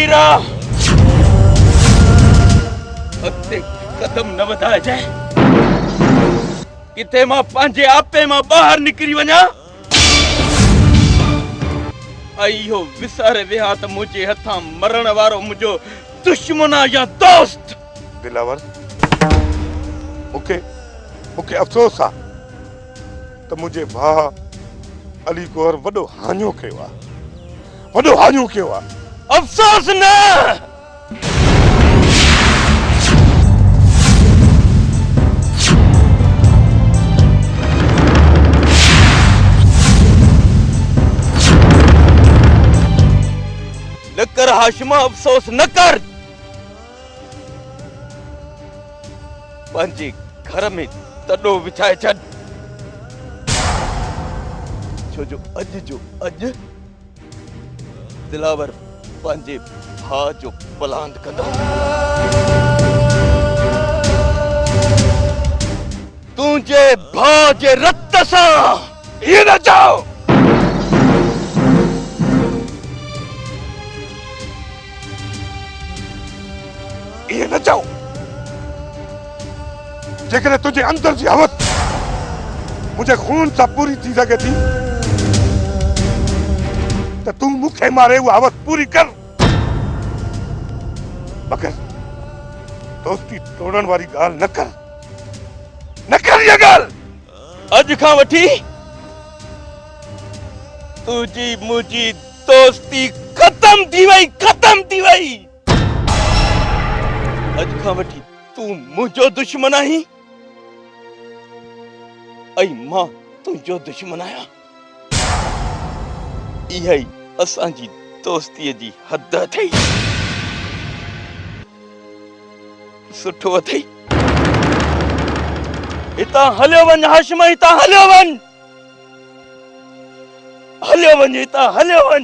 वीरा अॻिते कदम न वधाइजांइ किथे मां पंहिंजे आपे मां ॿाहिरि निकिरी वञा ऐं इहो विसारे विया त मुंहिंजे हथां मरण वारो मुंहिंजो दुश्मन आहे या दोस्त। दिलावर मूंखे अफ़सोस आहे त मुंहिंजे भाउ अली गौहर वॾो हाञो कयो आहे अफ़सोस न न कर हाशिमा, अफ़सोस न कर। पंहिंजे घर में तॾो विछाए छॾ छो जो अॼु दिलावर पंहिंजे भाउ जो बुलंद कंदो। तुंहिंजे भाउ जे रत सां इहे न चओ। इहे न चओ जेकॾहिं तुंहिंजे अंदर जी हवस मुंहिंजे खून सां पूरी थी सघे थी त तूं मूंखे मारे उहा हवस पूरी कर। मगर दोस्ती तोड़ण वारी ॻाल्हि न कर इहा ॻाल्हि। अॼु खां वठी तुंहिंजी मुंहिंजी दोस्ती ख़तम थी वई। अॼु खां वठी तूं मुंहिंजो दुश्मन आहीं ऐं मां तुंहिंजो दुश्मन आहियां। इहा ई असांजी दोस्तीअ जी हद अथई। सुठो अथई हितां हलियो वञ हाशिमा, हितां हलियो वञ हितां हलियो वञ।